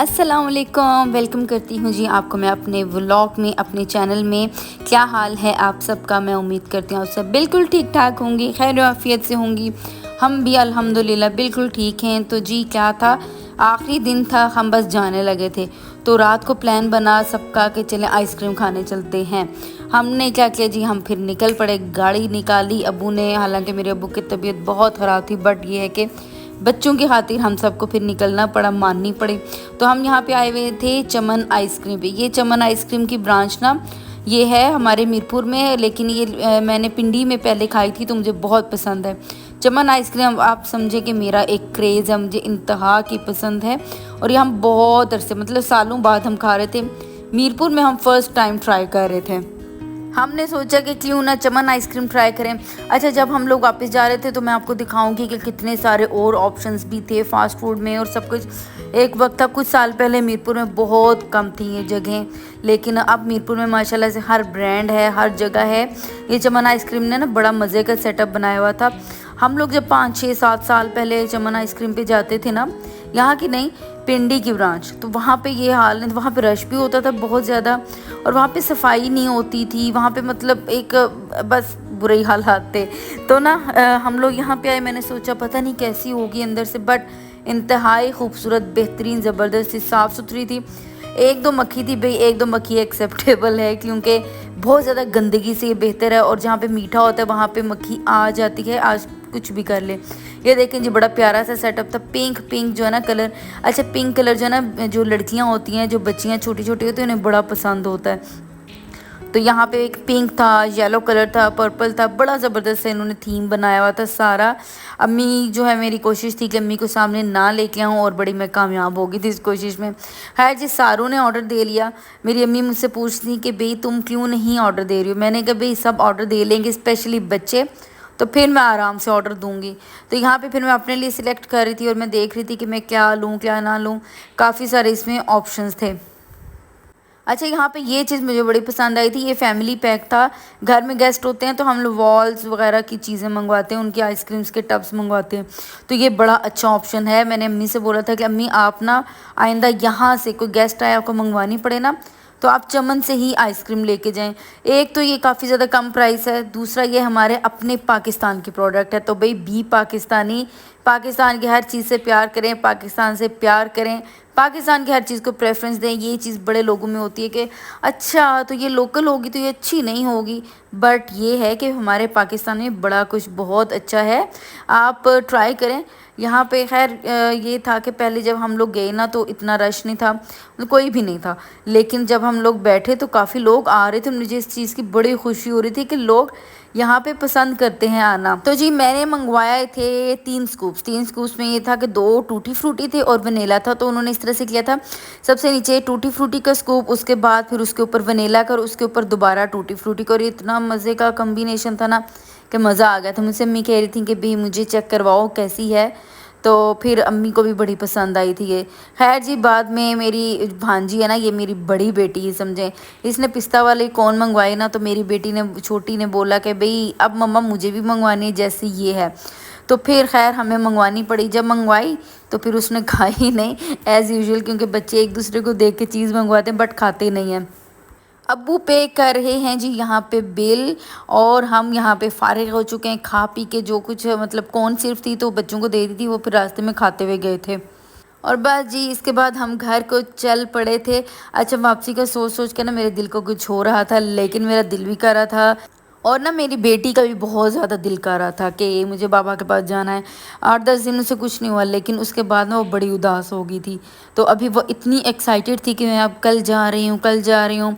अस्सलाम वालेकुम, वेलकम करती हूँ जी आपको मैं अपने व्लॉग में, अपने चैनल में। क्या हाल है आप सबका? मैं उम्मीद करती हूँ आप सब बिल्कुल ठीक ठाक होंगी, खैर आफियत से होंगी। हम भी अल्हम्दुलिल्लाह बिल्कुल ठीक हैं। तो जी क्या था, आखिरी दिन था, हम बस जाने लगे थे। तो रात को प्लान बना सबका कि चलें आइसक्रीम खाने चलते हैं। हमने क्या किया जी, हम फिर निकल पड़े, गाड़ी निकाली अबू ने। हालांकि मेरे अबू की तबीयत बहुत ख़राब थी, बट ये है कि बच्चों की खातिर हम सबको फिर निकलना पड़ा, माननी पड़ी। तो हम यहाँ पे आए हुए थे चमन आइसक्रीम पे। ये चमन आइसक्रीम की ब्रांच ना ये है हमारे मीरपुर में, लेकिन ये मैंने पिंडी में पहले खाई थी तो मुझे बहुत पसंद है। चमन आइसक्रीम आप समझे कि मेरा एक क्रेज़ है, मुझे इंतहा की पसंद है। और ये हम बहुत अरसे मतलब सालों बाद हम खा रहे थे। मीरपुर में हम फर्स्ट टाइम ट्राई कर रहे थे। हमने सोचा कि क्यों ना चमन आइसक्रीम ट्राई करें। अच्छा, जब हम लोग वापस जा रहे थे तो मैं आपको दिखाऊंगी कि कितने सारे और ऑप्शंस भी थे फास्ट फूड में और सब कुछ। एक वक्त था, कुछ साल पहले मीरपुर में बहुत कम थी ये जगहें, लेकिन अब मीरपुर में माशाल्लाह से हर ब्रांड है, हर जगह है। ये चमन आइसक्रीम ने ना बड़ा मज़े का सेटअप बनाया हुआ था। हम लोग जब 5 6 7 साल पहले चमन आइसक्रीम पे जाते थे ना, यहाँ की नहीं, पिंडी की ब्रांच, तो वहाँ पे ये हाल नहीं, वहाँ पे रश भी होता था बहुत ज़्यादा, और वहाँ पे सफाई नहीं होती थी। वहाँ पे मतलब एक बस बुरे ही हालात थे। तो ना हम लोग यहाँ पे आए, मैंने सोचा पता नहीं कैसी होगी अंदर से, बट इंतहाई खूबसूरत, बेहतरीन, ज़बरदस्त थी, साफ़ सुथरी थी। एक दो मक्खी थी भाई, एक दो मक्खी एक्सेप्टेबल है, क्योंकि बहुत ज़्यादा गंदगी से ये बेहतर है। और जहाँ पे मीठा होता है वहाँ पे मक्खी आ जाती है, आज कुछ भी कर ले। ये देखें जी, बड़ा प्यारा सा सेटअप था। पिंक पिंक जो है ना कलर, अच्छा पिंक कलर जो है ना, जो लड़कियाँ होती हैं, जो बच्चियाँ छोटी छोटी होती हैं, उन्हें बड़ा पसंद होता है। तो यहाँ पे एक पिंक था, येलो कलर था, पर्पल था, बड़ा ज़बरदस्त से इन्होंने थीम बनाया हुआ था सारा। अम्मी जो है, मेरी कोशिश थी कि अम्मी को सामने ना लेके आऊँ, और बड़ी मैं कामयाब हो गई थी इस कोशिश में। खैर जी, सारू ने ऑर्डर दे लिया। मेरी अम्मी मुझसे पूछती कि भाई तुम क्यों नहीं ऑर्डर दे रही हो? मैंने कहा भाई सब ऑर्डर दे लेंगे, स्पेशली बच्चे, तो फिर मैं आराम से ऑर्डर दूंगी। तो यहाँ पे फिर मैं अपने लिए सिलेक्ट कर रही थी और मैं देख रही थी कि मैं क्या लूँ क्या ना लूँ। काफ़ी सारे इसमें ऑप्शंस थे। अच्छा, यहाँ पे ये चीज़ मुझे बड़ी पसंद आई थी, ये फैमिली पैक था। घर में गेस्ट होते हैं तो हम लोग वॉल्स वगैरह की चीज़ें मंगवाते हैं, उनकी आइसक्रीम्स के टब्स मंगवाते हैं। तो ये बड़ा अच्छा ऑप्शन है। मैंने अम्मी से बोला था कि अम्मी आप ना आइंदा यहाँ से कोई गेस्ट आया आपको मंगवानी पड़े ना, तो आप चमन से ही आइसक्रीम लेके जाएं। एक तो ये काफ़ी ज़्यादा कम प्राइस है, दूसरा ये हमारे अपने पाकिस्तान की प्रोडक्ट है। तो भाई बी पाकिस्तानी, पाकिस्तान की हर चीज़ से प्यार करें, पाकिस्तान से प्यार करें, पाकिस्तान की हर चीज़ को प्रेफरेंस दें। ये चीज़ बड़े लोगों में होती है कि अच्छा तो ये लोकल होगी तो ये अच्छी नहीं होगी, बट ये है कि हमारे पाकिस्तान में बड़ा कुछ बहुत अच्छा है, आप ट्राई करें। यहाँ पे खैर ये था कि पहले जब हम लोग गए ना तो इतना रश नहीं था, मतलब कोई भी नहीं था, लेकिन जब हम लोग बैठे तो काफ़ी लोग आ रहे थे। मुझे इस चीज़ की बड़ी खुशी हो रही थी कि लोग यहाँ पे पसंद करते हैं आना। तो जी मैंने मंगवाए थे 3 स्कूप्स। 3 स्कूप्स में ये था कि 2 टूटी फ्रूटी थे और वनीला था। तो उन्होंने इस तरह से किया था, सबसे नीचे टूटी फ्रूटी का स्कूप, उसके बाद फिर उसके ऊपर वनीला का, और उसके ऊपर दोबारा टूटी फ्रूटी का। और इतना मज़े का कम्बिनेशन था ना कि मज़ा आ गया था। मुझसे अम्मी कह रही थी कि भाई मुझे चेक करवाओ कैसी है, तो फिर अम्मी को भी बड़ी पसंद आई थी ये। खैर जी, बाद में मेरी भांजी है ना, ये मेरी बड़ी बेटी है समझें, इसने पिस्ता वाले कौन मंगवाए ना, तो मेरी बेटी ने, छोटी ने बोला कि भाई अब मम्मा मुझे भी मंगवानी है जैसे ये है। तो फिर खैर हमें मंगवानी पड़ी। जब मंगवाई तो फिर उसने खाई नहीं, एज़ यूजुअल, क्योंकि बच्चे एक दूसरे को देख के चीज़ मंगवाते हैं बट खाते नहीं हैं। अब्बू पे कर रहे हैं जी यहाँ पे बिल, और हम यहाँ पे फारिग हो चुके हैं खा पी के। जो कुछ मतलब कौन सिर्फ थी तो बच्चों को दे दी थी, वो फिर रास्ते में खाते हुए गए थे। और बस जी इसके बाद हम घर को चल पड़े थे। अच्छा, वापसी का सोच सोच के ना मेरे दिल को कुछ हो रहा था, लेकिन मेरा दिल भी कर रहा था, और ना मेरी बेटी का भी बहुत ज़्यादा दिल कर रहा था कि मुझे बाबा के पास जाना है। 8 10 दिनों से कुछ नहीं हुआ, लेकिन उसके बाद ना वो बड़ी उदास हो गई थी। तो अभी वो इतनी एक्साइटेड थी कि मैं अब कल जा रही हूँ, कल जा रही हूँ।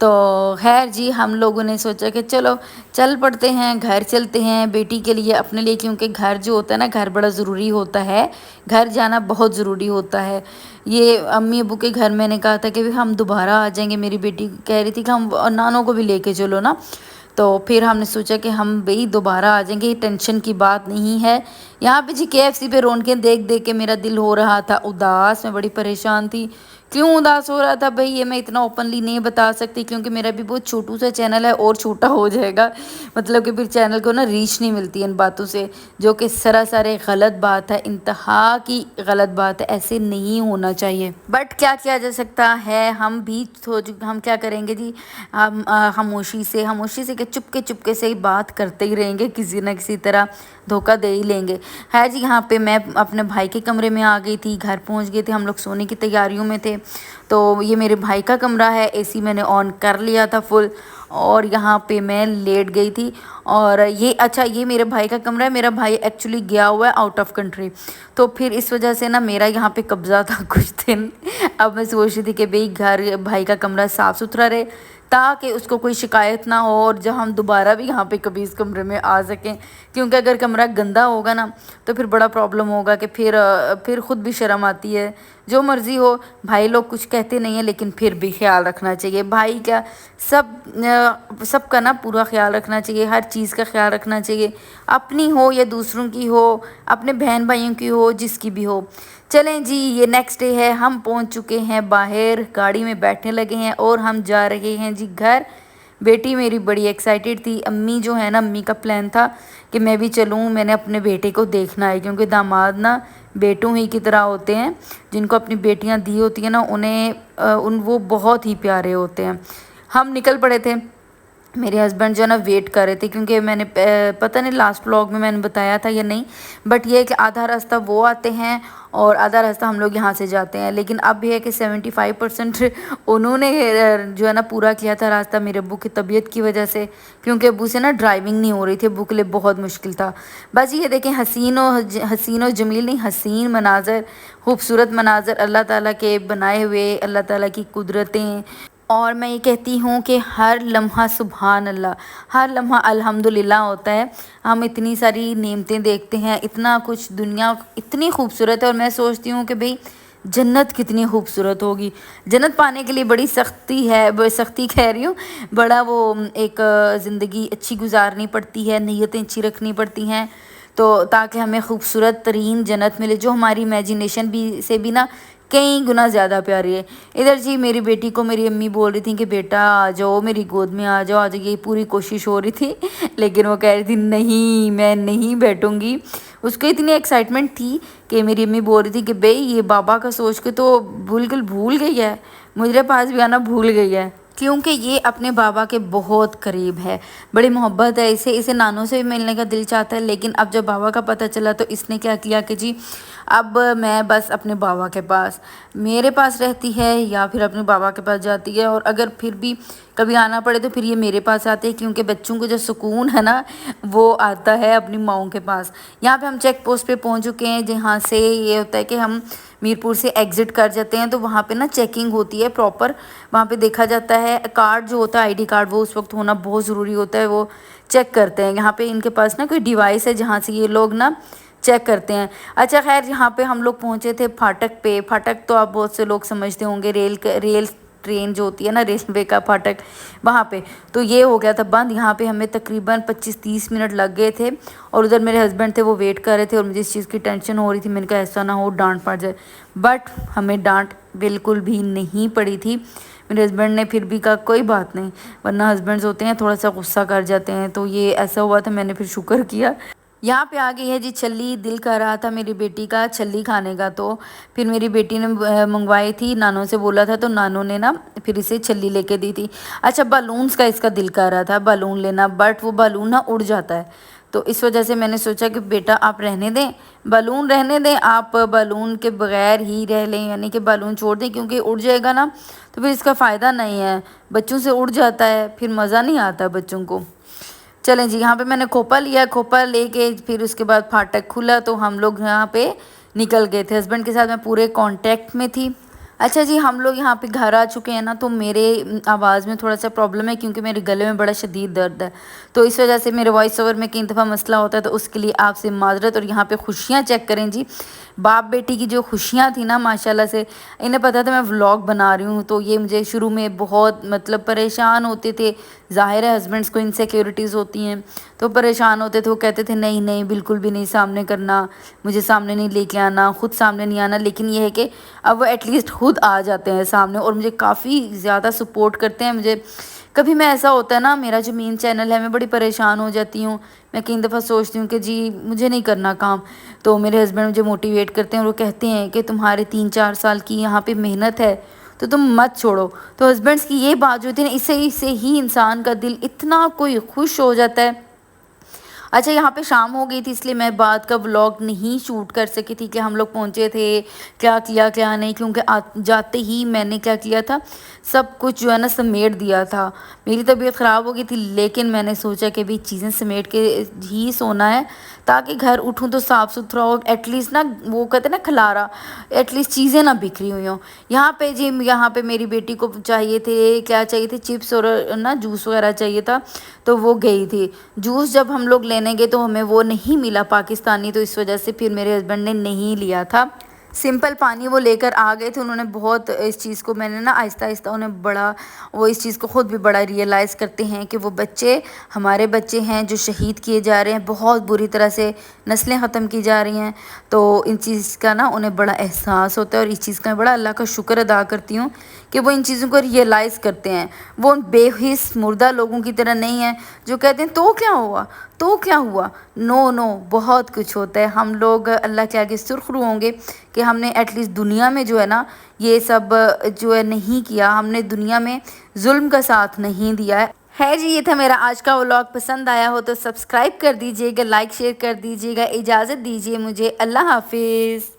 तो खैर जी, हम लोगों ने सोचा कि चलो चल पड़ते हैं, घर चलते हैं बेटी के लिए, अपने लिए, क्योंकि घर जो होता है ना, घर बड़ा ज़रूरी होता है, घर जाना बहुत ज़रूरी होता है। ये अम्मी अबू के घर मैंने कहा था कि हम दोबारा आ जाएंगे, मेरी बेटी कह रही थी कि हम नानों को भी लेके चलो ना। तो फिर हमने सोचा कि हम भाई दोबारा आ जाएंगे, टेंशन की बात नहीं है। यहाँ पे जी KFC पे रौनकें देख देख के मेरा दिल हो रहा था उदास, मैं बड़ी परेशान थी, क्यों उदास हो रहा था भाई, ये मैं इतना ओपनली नहीं बता सकती क्योंकि मेरा भी बहुत छोटू सा चैनल है और छोटा हो जाएगा, मतलब कि फिर चैनल को ना रीच नहीं मिलती इन बातों से, जो कि सरासर गलत बात है, इंतहा की गलत बात है, ऐसे नहीं होना चाहिए। बट क्या किया जा सकता है, हम भी हम क्या करेंगे जी, हम खामोशी से कि चुपके से ही बात करते ही रहेंगे, किसी न किसी तरह धोखा दे ही लेंगे। है जी, यहाँ पे मैं अपने भाई के कमरे में आ गई थी, घर पहुँच गए थे, हम लोग सोने की तैयारियों में थे। तो ये मेरे भाई का कमरा है, एसी मैंने ऑन कर लिया था फुल, और यहाँ पे मैं लेट गई थी। और ये अच्छा, ये मेरे भाई का कमरा है, मेरा भाई एक्चुअली गया हुआ है आउट ऑफ कंट्री, तो फिर इस वजह से ना मेरा यहाँ पे कब्ज़ा था कुछ दिन। अब मैं सोच रही थी कि भाई घर भाई का कमरा साफ़ सुथरा रहे, ताकि उसको कोई शिकायत ना हो, और जब हम दोबारा भी यहाँ पे कभी इस कमरे में आ सकें, क्योंकि अगर कमरा गंदा होगा ना तो फिर बड़ा प्रॉब्लम होगा कि फिर ख़ुद भी शर्म आती है। जो मर्ज़ी हो, भाई लोग कुछ कहते नहीं हैं, लेकिन फिर भी ख्याल रखना चाहिए, भाई क्या सबका ना पूरा ख्याल रखना चाहिए, हर चीज़ का ख्याल रखना चाहिए, अपनी हो या दूसरों की हो, अपने बहन भाइयों की हो, जिसकी भी हो। चलें जी, ये नेक्स्ट डे है, हम पहुंच चुके हैं बाहर, गाड़ी में बैठने लगे हैं और हम जा रहे हैं जी घर। बेटी मेरी बड़ी एक्साइटेड थी, अम्मी जो है ना, अम्मी का प्लान था कि मैं भी चलूँ, मैंने अपने बेटे को देखना है, क्योंकि दामाद ना बेटों ही की तरह होते हैं, जिनको अपनी बेटियां दी होती हैं ना, उन्हें वो बहुत ही प्यारे होते हैं। हम निकल पड़े थे, मेरे हस्बैंड जो है ना वेट कर रहे थे, क्योंकि मैंने पता नहीं लास्ट व्लॉग में मैंने बताया था या नहीं, बट ये है कि आधा रास्ता वो आते हैं और आधा रास्ता हम लोग यहाँ से जाते हैं। लेकिन अब ये है कि 75% उन्होंने जो है ना पूरा किया था रास्ता, मेरे अब्बू की तबीयत की वजह से, क्योंकि अब्बू से ना ड्राइविंग नहीं हो रही थी, अब्बू के लिए बहुत मुश्किल था। बस ये देखें, हसीन और जमील नहीं, हसीन मनाजर, खूबसूरत मनाजर, अल्लाह ताला के बनाए हुए, अल्लाह ताला की कुदरतें। और मैं ये कहती हूँ कि हर लम्हा सुबहान अल्लाह, हर लम्हा अल्हम्दुलिल्लाह होता है। हम इतनी सारी नेमतें देखते हैं, इतना कुछ, दुनिया इतनी खूबसूरत है, और मैं सोचती हूँ कि भाई जन्नत कितनी खूबसूरत होगी। जन्नत पाने के लिए बड़ी सख्ती कह रही हूँ, बड़ा वो एक ज़िंदगी अच्छी गुजारनी पड़ती है, नीयतें अच्छी रखनी पड़ती हैं, तो ताकि हमें खूबसूरत तरीन जन्नत मिले, जो हमारी इमेजिनेशन से भी ना कई गुना ज़्यादा प्यारी है। इधर जी मेरी बेटी को मेरी अम्मी बोल रही थी कि बेटा आ जाओ, मेरी गोद में आ जाओ, आज ये पूरी कोशिश हो रही थी, लेकिन वो कह रही थी नहीं, मैं नहीं बैठूंगी। उसको इतनी एक्साइटमेंट थी कि मेरी अम्मी बोल रही थी कि भाई ये बाबा का सोच के तो बिल्कुल भूल गई है, मुझे पास भी आना भूल गई है, क्योंकि ये अपने बाबा के बहुत करीब है, बड़ी मोहब्बत है इसे नानों से भी मिलने का दिल चाहता है। लेकिन अब जब बाबा का पता चला तो इसने क्या किया कि जी अब मैं बस अपने बाबा के पास, मेरे पास रहती है या फिर अपने बाबा के पास जाती है, और अगर फिर भी कभी आना पड़े तो फिर ये मेरे पास आते हैं, क्योंकि बच्चों को जो सुकून है ना वो आता है अपनी माँओं के पास। यहाँ पे हम चेक पोस्ट पे पहुँच चुके हैं, जहाँ से ये होता है कि हम मीरपुर से एग्ज़िट कर जाते हैं, तो वहाँ पे ना चेकिंग होती है प्रॉपर, वहाँ पे देखा जाता है कार्ड जो होता है, आईडी कार्ड, वो उस वक्त होना बहुत ज़रूरी होता है, वो चेक करते हैं। यहाँ पे इनके पास ना कोई डिवाइस है जहाँ से ये लोग ना चेक करते हैं। अच्छा खैर, यहाँ पे हम लोग पहुँचे थे फाटक पे। फाटक तो आप बहुत से लोग समझते होंगे, रेल ट्रेन जो होती है ना, रेलवे का फाटक, वहाँ पे। तो ये हो गया था बंद, यहाँ पे हमें तकरीबन 25-30 मिनट लग गए थे, और उधर मेरे हस्बैंड थे, वो वेट कर रहे थे, और मुझे इस चीज़ की टेंशन हो रही थी, मैंने कहा ऐसा ना हो डांट पड़ जाए, बट हमें डांट बिल्कुल भी नहीं पड़ी थी। मेरे हस्बैंड ने फिर भी कहा कोई बात नहीं, वरना हस्बैंड्स होते हैं थोड़ा सा गुस्सा कर जाते हैं, तो ये ऐसा हुआ था, मैंने फिर शुक्र किया। यहाँ पे आ गई है जी छल्ली, दिल कर रहा था मेरी बेटी का छल्ली खाने का, तो फिर मेरी बेटी ने मंगवाई थी, नानों से बोला था, तो नानों ने ना फिर इसे छल्ली लेके दी थी। अच्छा, बलून्स का इसका दिल कर रहा था बलून लेना, बट वो बलून ना उड़ जाता है, तो इस वजह से मैंने सोचा कि बेटा आप रहने दें, बलून रहने दें, आप बलून के बगैर ही रह लें, यानी कि बलून छोड़ दें, क्योंकि उड़ जाएगा ना तो फिर इसका फ़ायदा नहीं है, बच्चों से उड़ जाता है, फिर मज़ा नहीं आता बच्चों को। चलें जी, यहाँ पे मैंने खोपा लिया, खोपा लेके फिर उसके बाद फाटक खुला, तो हम लोग यहाँ पे निकल गए थे। हस्बैंड के साथ मैं पूरे कांटेक्ट में थी। अच्छा जी, हम लोग यहाँ पे घर आ चुके हैं ना, तो मेरे आवाज़ में थोड़ा सा प्रॉब्लम है, क्योंकि मेरे गले में बड़ा शदीद दर्द है, तो इस वजह से मेरे वॉइस ओवर में कई दफ़ा मसला होता है, तो उसके लिए आपसे माजरत। और यहाँ पे खुशियाँ चेक करें जी, बाप बेटी की जो खुशियाँ थी ना, माशाल्लाह से, इन्हें पता था मैं व्लॉग बना रही हूँ, तो ये मुझे शुरू में बहुत मतलब परेशान होते थे, ظاہر ہے ہسبینڈس کو انسیکیورٹیز ہوتی ہیں تو پریشان ہوتے تھے، وہ کہتے تھے نہیں نہیں بالکل بھی نہیں سامنے کرنا، مجھے سامنے نہیں لے کے آنا، خود سامنے نہیں آنا، لیکن یہ ہے کہ اب وہ ایٹ لیسٹ خود آ جاتے ہیں سامنے اور مجھے کافی زیادہ سپورٹ کرتے ہیں مجھے۔ کبھی میں ایسا ہوتا ہے نا میرا جو مین چینل ہے میں بڑی پریشان ہو جاتی ہوں، میں کئی دفعہ سوچتی ہوں کہ جی مجھے نہیں کرنا کام، تو میرے ہسبینڈ مجھے موٹیویٹ کرتے ہیں اور وہ کہتے ہیں کہ تمہارے 3-4 سال کی یہاں پہ محنت ہے تو تم مت چھوڑو۔ تو ہسبینڈس کی یہ بات جو ہوتی ہے نا اس سے ہی انسان کا دل اتنا کوئی خوش ہو جاتا ہے۔ اچھا یہاں پہ شام ہو گئی تھی اس لیے میں بعد کا ولاگ نہیں شوٹ کر سکی تھی کہ ہم لوگ پہنچے تھے کیا کیا کیا نہیں، کیونکہ جاتے ہی میں نے کیا کیا تھا سب کچھ جو ہے نا سمیٹ دیا تھا۔ میری طبیعت خراب ہو گئی تھی لیکن میں نے سوچا کہ بھی چیزیں سمیٹ کے ہی سونا ہے تاکہ گھر اٹھوں تو صاف ستھرا ہو، ایٹ لیسٹ نا وہ کہتے ہیں نا کھلارا، ایٹ لیسٹ چیزیں نہ بکھری ہوئی ہوں۔ یہاں پہ جی یہاں پہ میری بیٹی کو چاہیے تھے کیا چاہیے تھے چپس اور نا جوس وغیرہ چاہیے تھا تو وہ گئی تھی جوس جب ہم لوگ لینے گئے تو ہمیں وہ نہیں ملا پاکستانی، تو اس وجہ سے پھر میرے ہسبینڈ نے نہیں لیا تھا۔ سمپل پانی وہ لے کر آ گئے تھے، انہوں نے بہت اس چیز کو میں نے نا آہستہ آہستہ انہیں بڑا وہ اس چیز کو خود بھی بڑا ریئلائز کرتے ہیں کہ وہ بچے ہمارے بچے ہیں جو شہید کیے جا رہے ہیں، بہت بری طرح سے نسلیں ختم کی جا رہی ہیں، تو ان چیز کا نا انہیں بڑا احساس ہوتا ہے اور اس چیز کا میں بڑا اللہ کا شکر ادا کرتی ہوں کہ وہ ان چیزوں کو ریئلائز کرتے ہیں۔ وہ ان بے حس مردہ لوگوں کی طرح نہیں ہیں جو کہتے ہیں تو کیا ہوا تو کیا ہوا، نو نو بہت کچھ ہوتا ہے۔ ہم لوگ اللہ کے آگے سرخ رو ہوں گے کہ ہم نے ایٹ لیسٹ دنیا میں جو ہے نا یہ سب جو ہے نہیں کیا، ہم نے دنیا میں ظلم کا ساتھ نہیں دیا ہے جی۔ یہ تھا میرا آج کا ولاگ، پسند آیا ہو تو سبسکرائب کر دیجیے گا، لائک شیئر کر دیجیے گا، اجازت دیجیے مجھے، اللہ حافظ۔